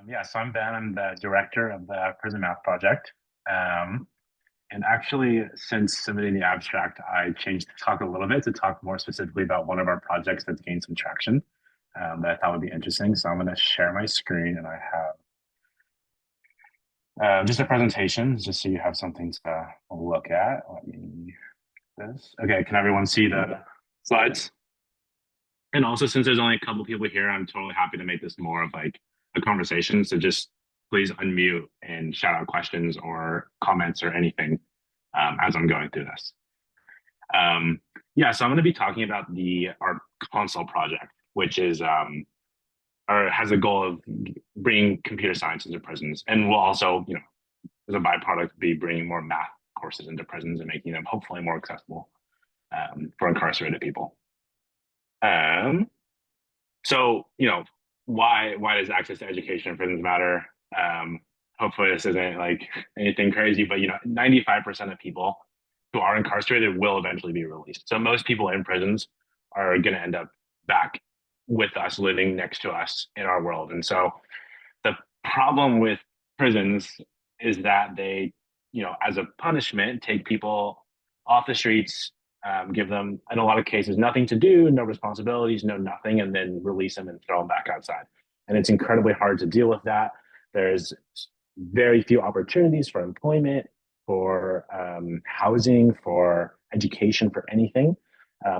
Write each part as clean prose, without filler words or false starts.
Yeah, so I'm Ben. I'm the director of the Prison Math Project. Um, and actually, since submitting the abstract, I changed the talk a little bit to talk more specifically about one of our projects that's gained some traction that I thought would be interesting. So I'm going to share my screen, and I have just a presentation, just so you have something to look at. Let me this. Okay, can everyone see the slides? And also, since there's only a couple people here, I'm totally happy to make this more of like a conversation. So just please unmute and shout out questions or comments or anything as I'm going through this. Yeah, so I'm going to be talking about our console project, which is or has a goal of bringing computer science into prisons, and will also, as a byproduct, be bringing more math courses into prisons and making them hopefully more accessible for incarcerated people. So, why does access to education in prisons matter? Hopefully this isn't like anything crazy, but 95% of people who are incarcerated will eventually be released. So most people in prisons are going to end up back with us, living next to us in our world. And so the problem with prisons is that they, as a punishment, take people off the streets, give them, in a lot of cases, nothing to do, no responsibilities, no nothing, and then release them and throw them back outside. And it's incredibly hard to deal with that. There's very few opportunities for employment, for housing, for education, for anything.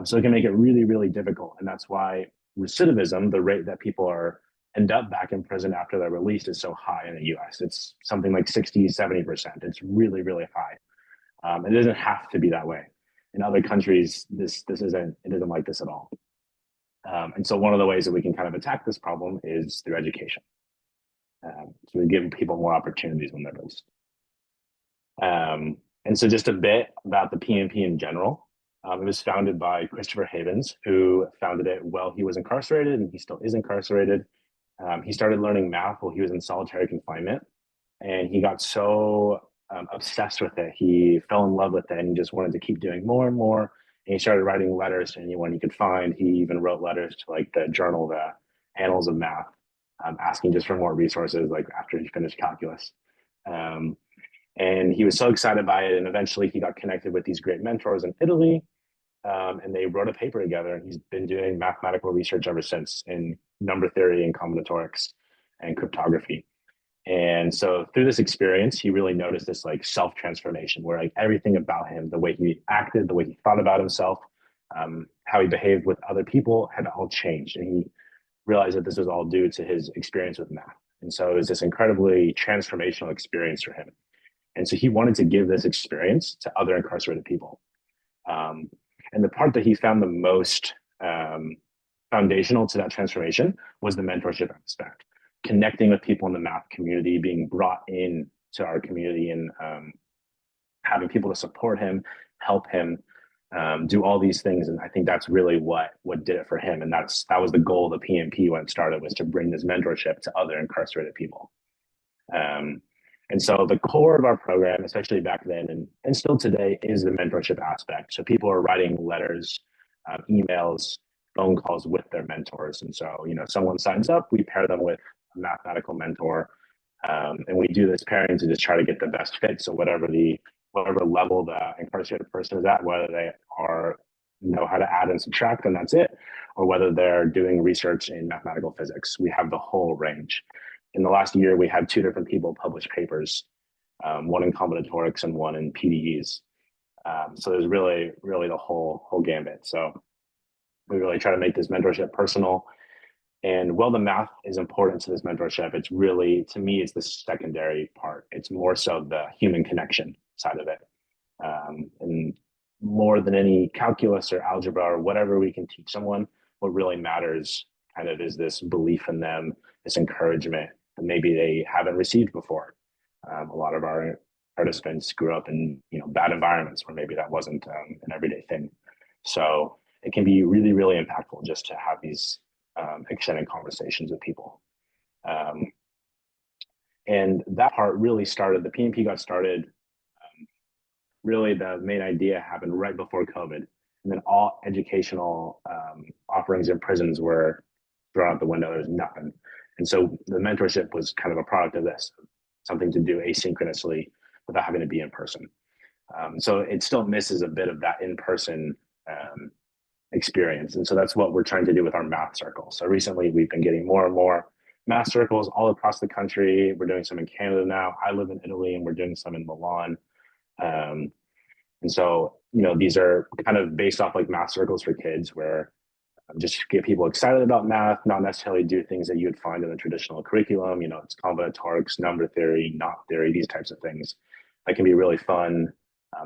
So it can make it really, really difficult. And that's why recidivism, the rate that people end up back in prison after they're released, is so high in the US. It's something like 60, 70%. It's really, really high. It doesn't have to be that way. In other countries, this isn't like this at all. And so one of the ways that we can kind of attack this problem is through education. So we give people more opportunities when they're released. And so just a bit about the PMP in general. It was founded by Christopher Havens, who founded it while he was incarcerated, and he still is incarcerated. He started learning math while he was in solitary confinement, and he got so obsessed with it. He fell in love with it, and he just wanted to keep doing more and more. And he started writing letters to anyone he could find. He even wrote letters to like the journal, the Annals of Math, asking just for more resources, like after he finished calculus. And he was so excited by it. And eventually he got connected with these great mentors in Italy. And they wrote a paper together. And he's been doing mathematical research ever since in number theory and combinatorics and cryptography. And so through this experience, he really noticed this like self-transformation where like everything about him, the way he acted, the way he thought about himself, how he behaved with other people had all changed. And he realized that this was all due to his experience with math. And so it was this incredibly transformational experience for him. And so he wanted to give this experience to other incarcerated people. And the part that he found the most foundational to that transformation was the mentorship aspect, connecting with people in the math community, being brought in to our community, and having people to support him, help him do all these things. And I think that's really what did it for him. And that was the goal of the PMP when it started, was to bring this mentorship to other incarcerated people. And so the core of our program, especially back then and still today, is the mentorship aspect. So people are writing letters, emails, phone calls with their mentors. And so, someone signs up, we pair them with a mathematical mentor. And we do this pairing to just try to get the best fit. So whatever level the incarcerated person is at, whether they know how to add and subtract and that's it, or whether they're doing research in mathematical physics, we have the whole range. In the last year, we had 2 different people publish papers, one in combinatorics and one in PDEs. So there's really, really the whole gambit. So we really try to make this mentorship personal. And while the math is important to this mentorship, it's really, to me, it's the secondary part. It's more so the human connection side of it. And more than any calculus or algebra or whatever we can teach someone, what really matters kind of is this belief in them, this encouragement that maybe they haven't received before. A lot of our participants grew up in bad environments where maybe that wasn't an everyday thing. So it can be really, really impactful just to have these extended conversations with people. And that part really started, the PMP got started, really the main idea happened right before COVID. And then all educational offerings in prisons were thrown out the window. There's nothing. And so the mentorship was kind of a product of this, something to do asynchronously without having to be in person. So it still misses a bit of that in-person experience. And so that's what we're trying to do with our math circle. So recently we've been getting more and more math circles all across the country. We're doing some in Canada now. I live in Italy and we're doing some in Milan. Um, and so, these are kind of based off like math circles for kids where just get people excited about math, not necessarily do things that you would find in the traditional curriculum. It's combinatorics, number theory, knot theory, these types of things that can be really fun,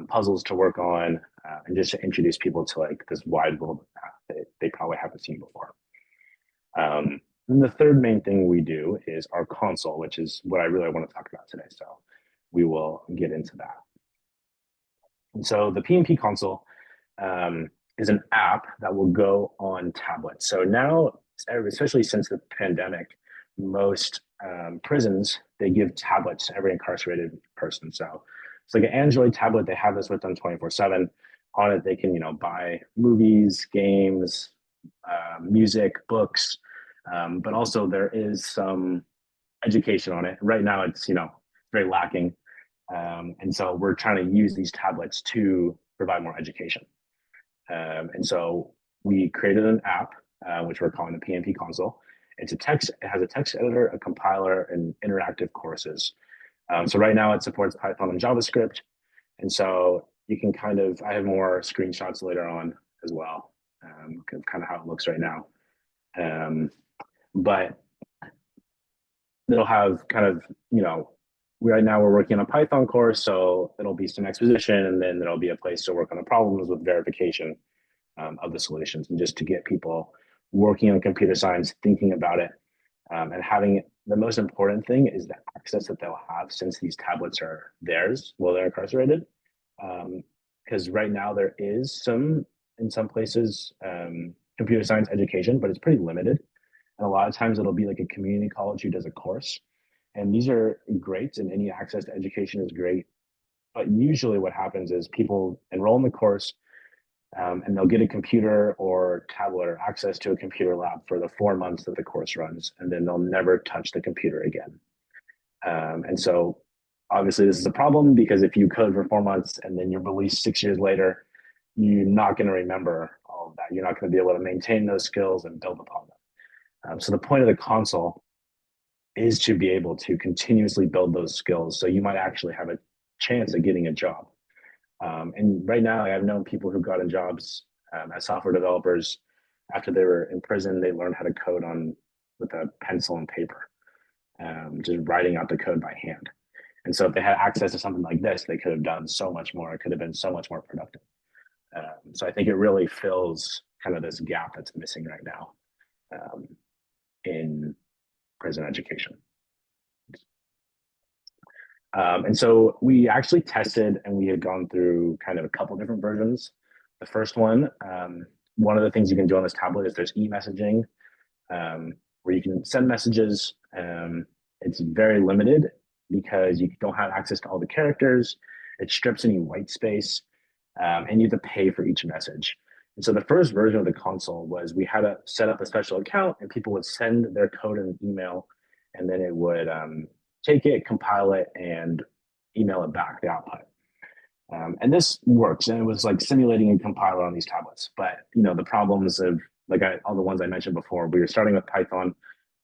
puzzles to work on, and just to introduce people to like this wide world of math that they probably haven't seen before. And the third main thing we do is our console, which is what I really want to talk about today. So we will get into that. And so the PMP console is an app that will go on tablets. So now, especially since the pandemic, most prisons, they give tablets to every incarcerated person. So it's like an Android tablet. They have this with them 24/7. On it, they can, buy movies, games, music, books, but also there is some education on it. Right now, it's, very lacking. And so we're trying to use these tablets to provide more education. And so we created an app, which we're calling the PMP Console. It has a text editor, a compiler, and interactive courses. So right now it supports Python and JavaScript. And so you can I have more screenshots later on as well, kind of how it looks right now. But it'll have right now we're working on a Python course, so it'll be some exposition, and then there'll be a place to work on the problems with verification of the solutions, and just to get people working on computer science, thinking about it, and having the most important thing is the access that they'll have since these tablets are theirs while they're incarcerated. Because right now there is in some places, computer science education, but it's pretty limited. And a lot of times it'll be like a community college who does a course. And these are great, and any access to education is great. But usually what happens is people enroll in the course, and they'll get a computer or tablet or access to a computer lab for the 4 months that the course runs, and then they'll never touch the computer again. And so obviously this is a problem, because if you code for 4 months and then you're released 6 years later, you're not going to remember all of that. You're not going to be able to maintain those skills and build upon them. So the point of the console is to be able to continuously build those skills, so you might actually have a chance at getting a job. And right now, I've known people who got in jobs as software developers after they were in prison. They learned how to code with a pencil and paper, just writing out the code by hand. And so if they had access to something like this, they could have done so much more. It could have been so much more productive. So I think it really fills kind of this gap that's missing right now in prison education. And so we actually tested, and we had gone through kind of a couple different versions. The first one of the things you can do on this tablet is there's e-messaging, where you can send messages. It's very limited because you don't have access to all the characters. It strips any white space, and you have to pay for each message. And so the first version of the console was we had to set up a special account, and people would send their code in an email, and then it would take it, compile it, and email it back, the output. And this works, and it was like simulating a compiler on these tablets. But the problems of all the ones I mentioned before, we were starting with Python,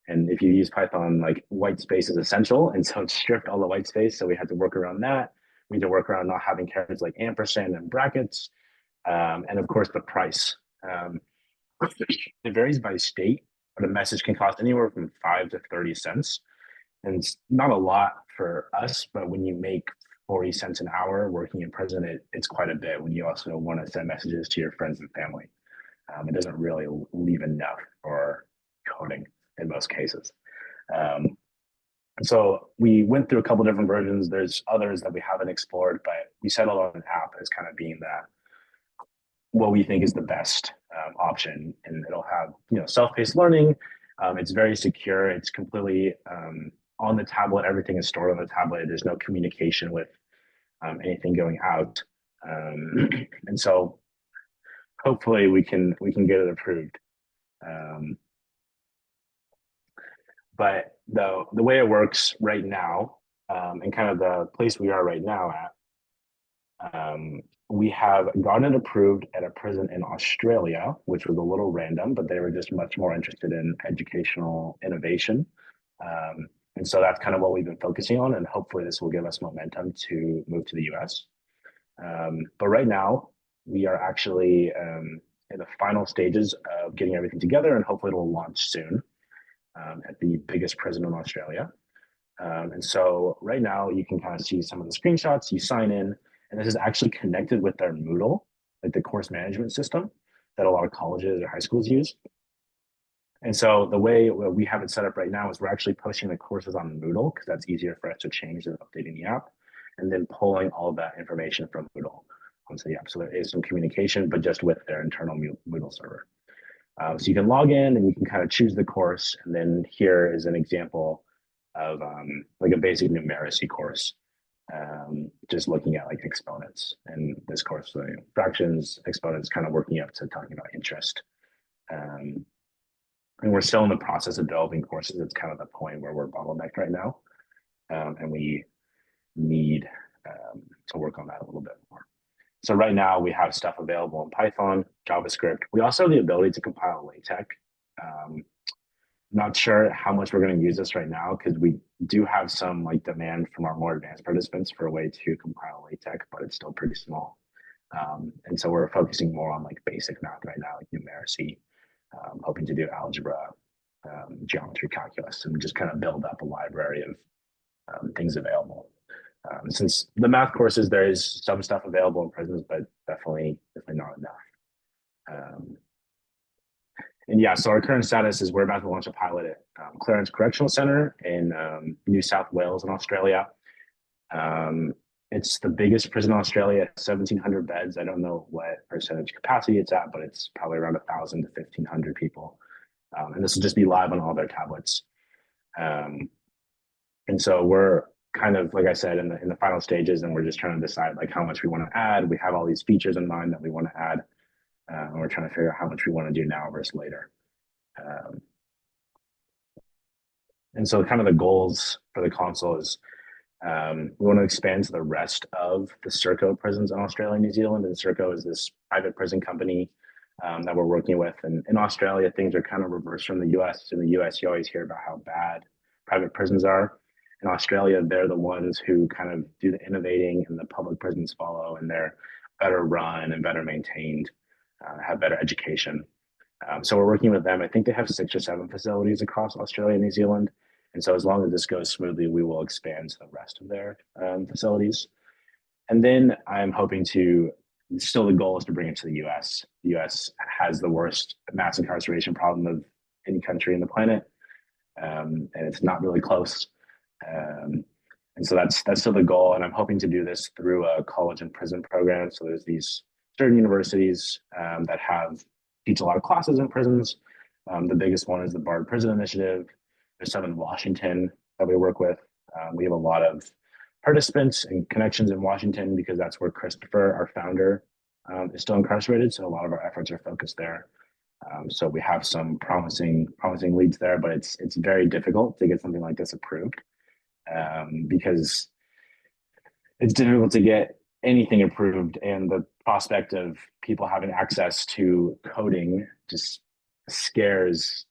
and if you use Python, like white space is essential, and so it stripped all the white space. So we had to work around that. We had to work around not having characters like ampersand and brackets, and of course the price. It varies by state, but a message can cost anywhere from 5 to 30 cents. And it's not a lot for us, but when you make 40 cents an hour working in prison, it's quite a bit when you also want to send messages to your friends and family. It doesn't really leave enough for coding in most cases. So we went through a couple different versions. There's others that we haven't explored, but we settled on an app as kind of being what we think is the best option. And it'll have self-paced learning. It's very secure. It's completely on the tablet. Everything is stored on the tablet. There's no communication with anything going out. And so hopefully we can get it approved. But the way it works right now, and kind of the place we are right now at, we have gotten it approved at a prison in Australia, which was a little random, but they were just much more interested in educational innovation. Um, and so that's kind of what we've been focusing on, and hopefully this will give us momentum to move to the US. But right now, we are actually in the final stages of getting everything together, and hopefully it'll launch soon at the biggest prison in Australia. And so right now, you can kind of see some of the screenshots. You sign in, and this is actually connected with their Moodle, like the course management system that a lot of colleges or high schools use. And so the way we have it set up right now is we're actually posting the courses on Moodle because that's easier for us to change than updating the app, and then pulling all of that information from Moodle onto the app. So there is some communication, but just with their internal Moodle server. So you can log in and you can kind of choose the course. And then here is an example of like a basic numeracy course, just looking at like exponents. And this course, so, fractions, exponents, kind of working up to talking about interest. And we're still in the process of developing courses. It's kind of the point where we're bottlenecked right now. And we need to work on that a little bit more. So right now we have stuff available in Python, JavaScript. We also have the ability to compile LaTeX. Not sure how much we're going to use this right now because we do have some like demand from our more advanced participants for a way to compile LaTeX, but it's still pretty small. And so we're focusing more on like basic math right now, like numeracy, hoping to do algebra, geometry, calculus, and just kind of build up a library of things available. Since the math courses, there is some stuff available in prisons, but definitely not enough. And yeah, so our current status is we're about to launch a pilot at Clarence Correctional Center in New South Wales in Australia. It's the biggest prison in Australia, 1,700 beds. I don't know what percentage capacity it's at, but it's probably around 1,000 to 1,500 people. And this will just be live on all their tablets. And so we're kind of, like I said, in the final stages, and we're just trying to decide like how much we want to add. We have all these features in mind that we want to add, and we're trying to figure out how much we want to do now versus later. And so kind of the goals for the console is we want to expand to the rest of the Serco prisons in Australia and New Zealand. And Serco is this private prison company that we're working with. And in Australia, things are kind of reversed from the US. In the US, you always hear about how bad private prisons are. In Australia, they're the ones who kind of do the innovating, and the public prisons follow, and they're better run and better maintained, have better education. So we're working with them. I think they have 6 or 7 facilities across Australia and New Zealand. And so as long as this goes smoothly, we will expand to the rest of their facilities. And then I'm hoping to, still the goal is to bring it to the US. The US has the worst mass incarceration problem of any country in the planet. And it's not really close. And so that's still the goal. And I'm hoping to do this through a college and prison program. So there's these certain universities that teach a lot of classes in prisons. The biggest one is the Bard Prison Initiative. There's some in Washington that we work with. We have a lot of participants and connections in Washington because that's where Christopher, our founder, is still incarcerated. So a lot of our efforts are focused there. So we have some promising leads there, but it's very difficult to get something like this approved because it's difficult to get anything approved, and the prospect of people having access to coding just scares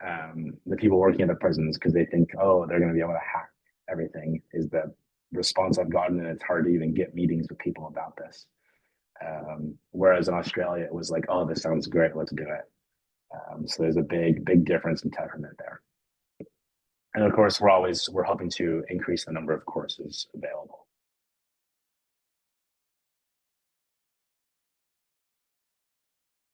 the people working at the prisons because they think, oh, they're going to be able to hack everything, is the response I've gotten, and it's hard to even get meetings with people about this. Whereas in Australia, it was like, oh, this sounds great, let's do it. So there's a big difference in temperament there. And of course, we're hoping to increase the number of courses available.